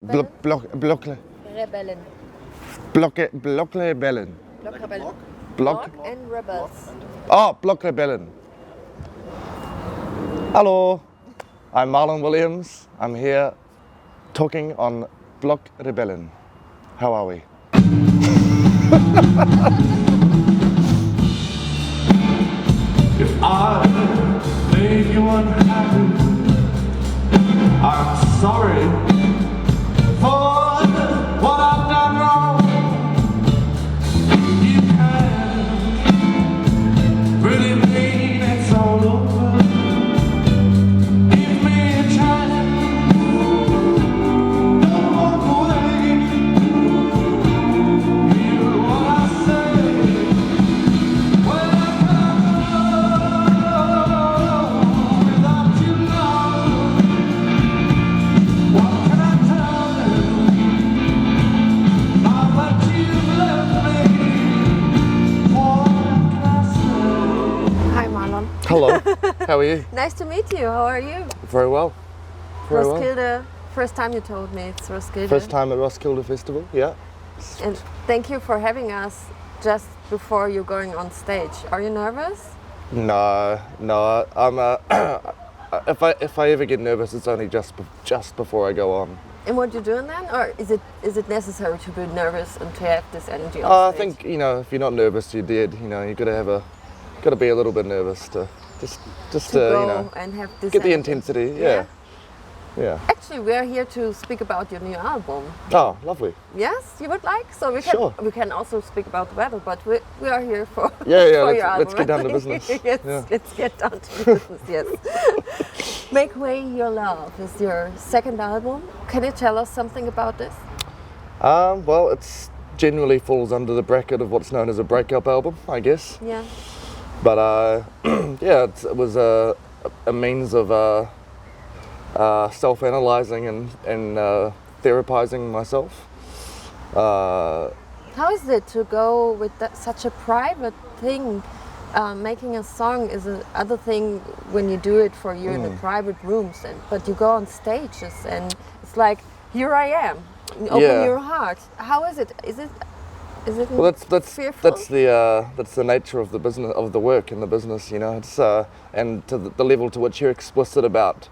Blockrebellen. Blockrebellen. Block and rebels. Oh, Blockrebellen. Hello, I'm Marlon Williams. I'm here talking on Blockrebellen. How are we? If I made you unhappy, I'm sorry for what I've done wrong. You can't really mean it's all over. Give me a chance, don't walk away. Hear what I say. Well, I can't without you now. What can I tell you? Now that you've left me, what can I say? Hi Marlon. Hello, how are you? Nice to meet you. How are you? Very well. Very well. Roskilde. First time you told me it's Roskilde. First time at Roskilde Festival, yeah. And thank you for having us just before you're going on stage. Are you nervous? No, I'm if I ever get nervous, it's only just before I go on. And what you're doing then? Or is it necessary to be nervous and to have this energy on I stage? think, if you're not nervous, you're dead. You gotta be a little bit nervous to just to go and have this get the energy. intensity. Yeah. Actually, we are here to speak about your new album. Oh, lovely. Yes, you would like? So Sure. we can also speak about the weather, but we are here for, Yeah. for your album. Let's get down to business. Yes, Yeah. let's get down to business, yes. Make Way Your Love is your second album. Can you tell us something about this? Well, it's generally falls under the bracket of what's known as a breakup album, I guess. Yeah. But it was a means of self-analyzing and therapizing myself. How is it to go with such a private thing? Making a song is another thing when you do it for you in the private rooms, but you go on stages and it's like, here I am. Open your heart. How is it? Is it Well, that's fearful? that's the nature of the business, of the work in the business. It's and to the level to which you're explicit about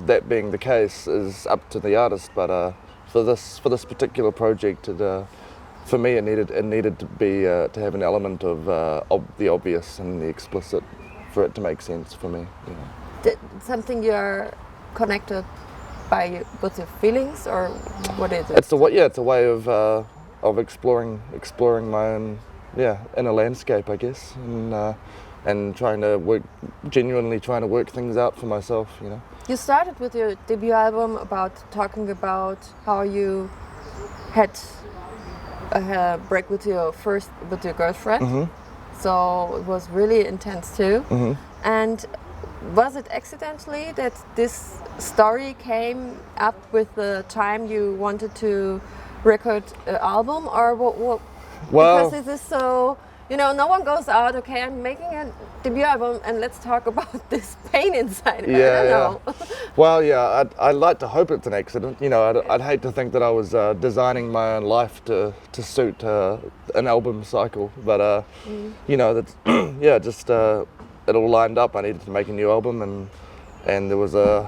that being the case is up to the artist. But for this particular project, for me, it needed to be to have an element of the obvious and the explicit for it to make sense for me. Something you're connected by with your feelings, or what is it? It's a way of exploring my own inner landscape, I guess, and genuinely trying to work things out for myself. You started with your debut album talking about how you had a break with your girlfriend. Mm-hmm. So it was really intense too. Mm-hmm. And was it accidentally that this story came up with the time you wanted to record an album, or what? Well, because it is so, no one goes out, okay, I'm making a debut album and let's talk about this pain inside. I don't know. Well, yeah, I'd like to hope it's an accident. I'd hate to think that I was designing my own life to suit an album cycle, but that's just it all lined up. I needed to make a new album, and there was a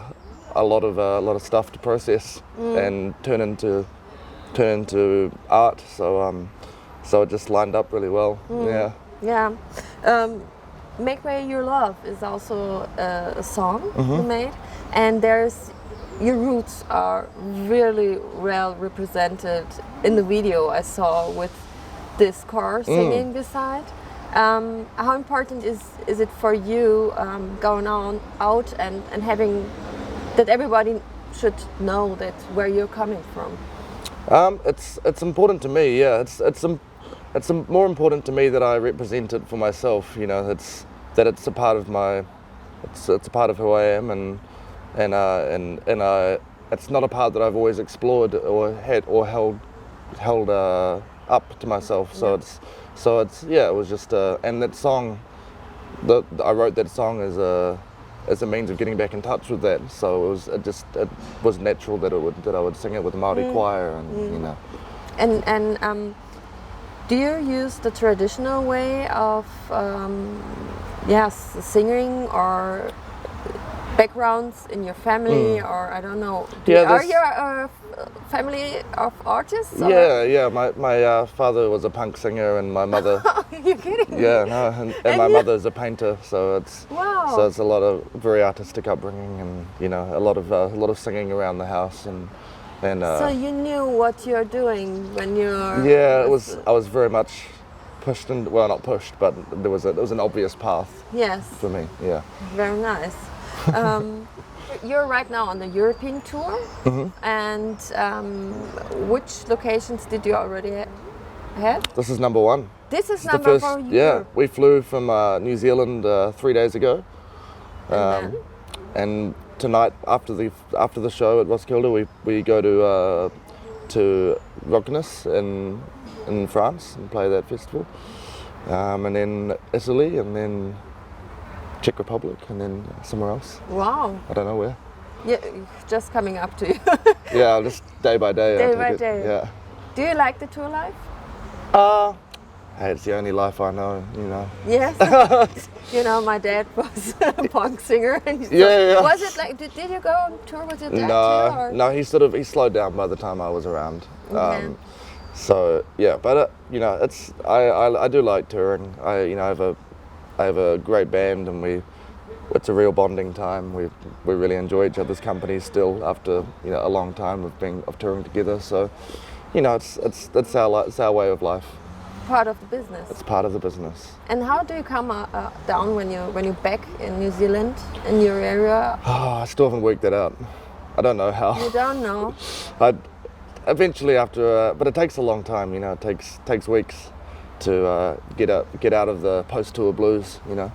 lot of stuff to process and turn into art. So it just lined up really well. Yeah. Make Way Your Love is also a song you made, and your roots are really well represented in the video I saw with this car singing beside. How important is it for you going out and having that everybody should know that where you're coming from? It's important to me. Yeah, it's more important to me that I represent it for myself. It's a part of it's a part of who I am, and it's not a part that I've always explored or held up to myself. So it was just and that song, I wrote that song as as a means of getting back in touch with that. So it was natural that I would sing it with a Māori choir, and you know. And do you use the traditional way of singing, or backgrounds in your family, or I don't know? Are you a family of artists? Or? Yeah. My father was a punk singer, and my mother. You're kidding me? Yeah, no, and my mother's a painter, so it's Wow. a lot of very artistic upbringing, and you know, a lot of singing around the house, and so you knew what you're doing when you're. yeah, I was very much pushed, and well, not pushed, but there was an obvious path Yes. for me. Yeah. Very nice. You're right now on the European tour, and which locations did you already have? This is number one. This is The number first, for you. yeah, we flew from New Zealand 3 days ago, And and tonight after the show at Roskilde, we go to Rogness in France and play that festival, and then Italy, and then Czech Republic, and then somewhere else. Wow. I don't know where. Yeah, just coming up to you. Yeah, just day by day. I Day take by it. day. Yeah. Do you like the tour life? Hey, it's the only life I know, you know. Yes. You know, my dad was a punk singer. And so Yeah. Was it like, did you go on tour with your dad too? Or? No, he slowed down by the time I was around. Okay. So yeah, but you know, I do like touring. I have a great band, and it's a real bonding time. We really enjoy each other's company still after a long time of touring together. So, you know, it's our way of life. Part of the business. It's part of the business. And how do you come down when you're back in New Zealand, in your area? I still haven't worked that out. I don't know how. You don't know. Eventually, after, but it takes a long time. You know, it takes weeks to get out of the post-tour blues. You know.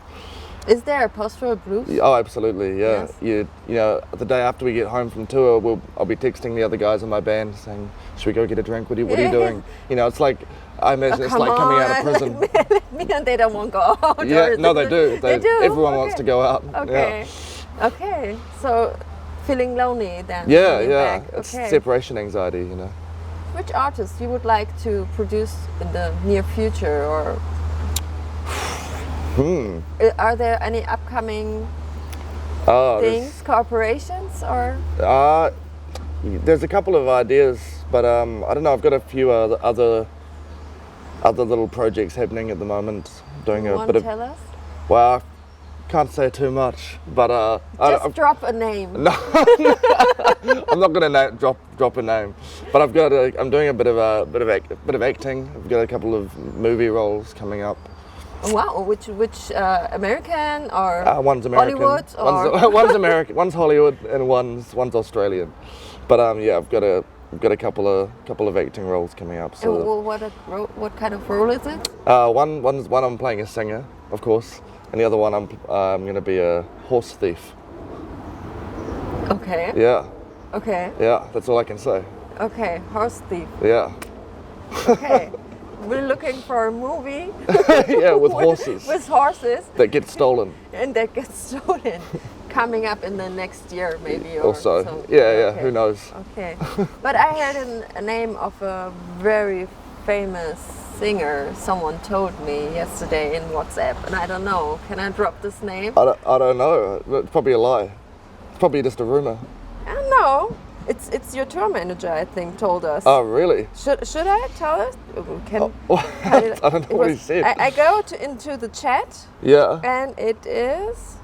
Is there a post-tour blues? Oh, absolutely. Yeah. Yes. You know, the day after we get home from tour, I'll be texting the other guys in my band saying, "Should we go get a drink? What are you doing?" You know, it's like I imagine it's like coming out of prison. And they don't want to go out. Yeah, no, they do. They do. Everyone wants to go out. Okay. Yeah. Okay. So feeling lonely then. Yeah, coming yeah. back. It's Okay. separation anxiety, you know. Which artists you would like to produce in the near future, or are there any upcoming things, corporations, or? There's a couple of ideas, but I don't know. I've got a few other little projects happening at the moment. Doing a bit of. Tell us. Well, I can't say too much, but Just drop a name. No, I'm not going to drop a name, but I'm doing a bit of acting. I've got a couple of movie roles coming up. Wow, which American or One's American, Hollywood, or one's American, one's Hollywood, and one's Australian. But yeah, I've got a couple of acting roles coming up. So what kind of role is it? one I'm playing a singer, of course, and the other one I'm going to be a horse thief. Okay. Yeah. Okay. Yeah, that's all I can say. Okay, horse thief. Yeah. Okay. We're looking for a movie. Yeah, with horses. With horses. That get stolen. And that gets stolen. Coming up in the next year, maybe. Or Also, so. yeah, Okay. who knows? Okay. But I heard a name of a very famous singer. Someone told me yesterday in WhatsApp, and I don't know. Can I drop this name? I don't know. It's probably a lie. It's probably just a rumor. I don't know. It's your tour manager, I think, told us. Oh, really? Should I tell us? I don't know what he said. I go into the chat, Yeah. and it is.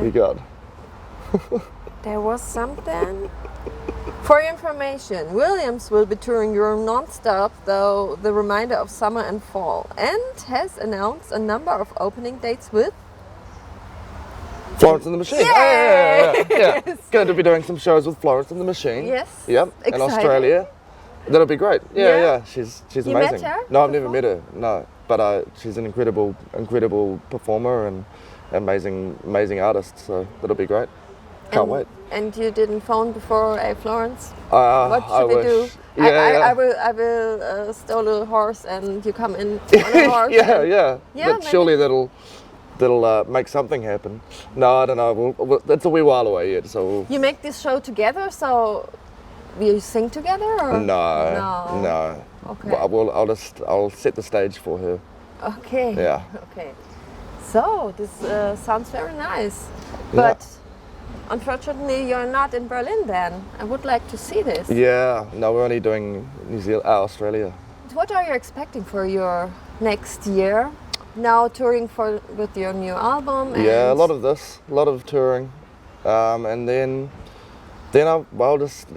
We got. There was something. For your information, Williams will be touring Europe non-stop, though the remainder of summer and fall, and has announced a number of opening dates with. Florence and the Machine. Yay! Yeah. Going to be doing some shows with Florence and the Machine. Yes. Yep. In Exciting. Australia. That'll be great. Yeah? Yeah. She's You amazing. met her No, I've never before? met her. No, but she's an incredible performer and amazing artist. So that'll be great. Can't wait. And you didn't phone before Florence? What What should we do? Yeah, I will steal a horse and you come in on a horse. yeah. Yeah, But surely that'll that'll make something happen. No, I don't know. It's a wee while away yet, so You make this show together, so you sing together? Or? no. Okay. Well, I'll set the stage for her. Okay. Yeah. Okay. So this sounds very nice, Yeah. but unfortunately you're not in Berlin. Then I would like to see this. Yeah. No, we're only doing Australia. What are you expecting for your next year? Now touring with your new album. Yeah, a and lot of this, a lot of touring, and then I'll just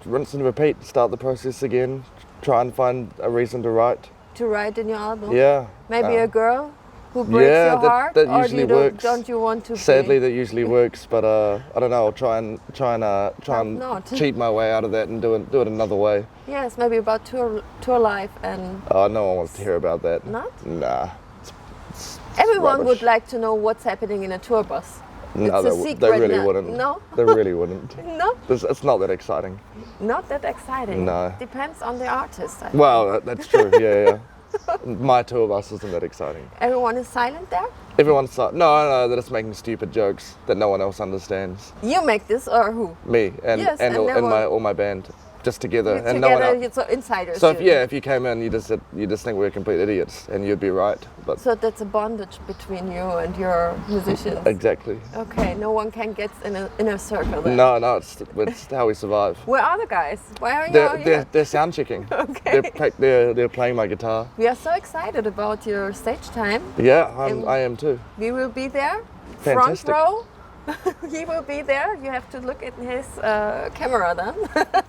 rinse and repeat, start the process again, try and find a reason to write. to write in your album. Yeah. Maybe a girl who breaks yeah, your heart, that or usually you don't, works. don't you want to? Sadly, be? that usually works, but I don't know. I'll try and not. cheat my way out of that and do it another way. Yes, maybe about tour life and. Oh, no one wants to hear about that. Not? Nah. Everyone rubbish. would like to know what's happening in a tour bus. No, It's a they secret. really now. wouldn't. No? They really wouldn't. No, It's not that exciting. not that exciting. No. Depends on the artist. I think. Well, that's true. Yeah. My tour bus isn't that exciting. Everyone is silent there? Everyone's like, no, they're just making stupid jokes that no one else understands. You make this or who? Me and Yes, and all everyone- my band, just together, You and no one together, else. so insiders. So you. if you came in, you just think we're complete idiots, and you'd be right. But So that's a bondage between you and your musicians. exactly. Okay, no one can get in a circle then. No, it's how we survive. Where are the guys? Why are you all here? They're sound checking. Okay. They're playing my guitar. We are so excited about your stage time. Yeah, And- I am too. We will be there. Fantastic. Front row. He will be there. You have to look at his camera then.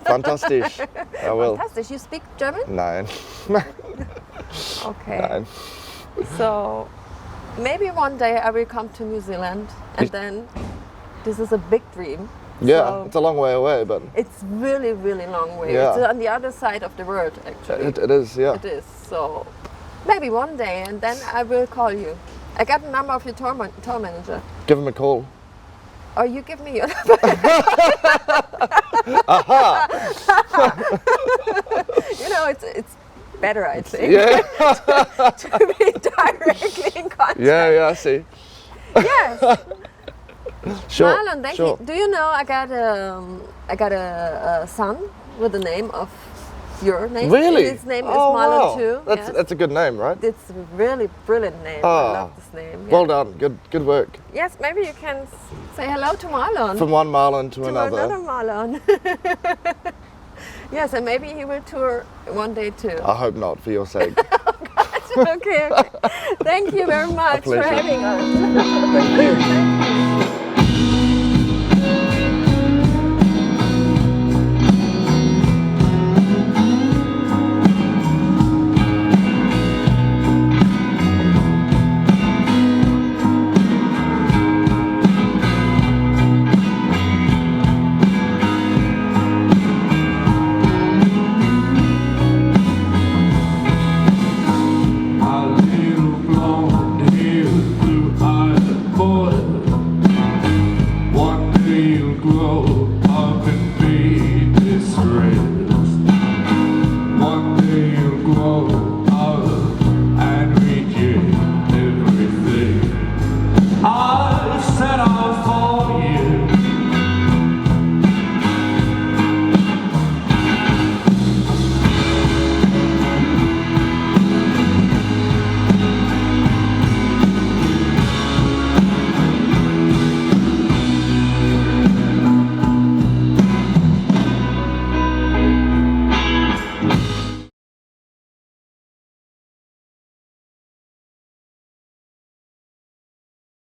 Fantastic. I will. Fantastic. You speak German? Nein. Okay. Nein. So maybe one day I will come to New Zealand, and then this is a big dream. Yeah, So it's a long way away, but it's really, really long way. Yeah. It's on the other side of the world, actually. it is. Yeah. It is. So maybe one day, and then I will call you. I got the number of your tour manager. Give him a call. Or you give me your number. You know, it's better, I think, Yeah. to be directly in contact. Yeah. I see. Yes. Sure. Marlon, thank sure. you. Do you know I got a son with the name of your name? Really? His name is Oh, Marlon wow. too. That's yes. that's a good name, right? It's a really brilliant name. I Ah, love this name. Well done. Good work. Yes, maybe you can say hello to Marlon. From one Marlon to to another. Marlon. Yes, and maybe he will tour one day too. I hope not, for your sake. Okay. Thank you very much for pleasure. having us. Thank you.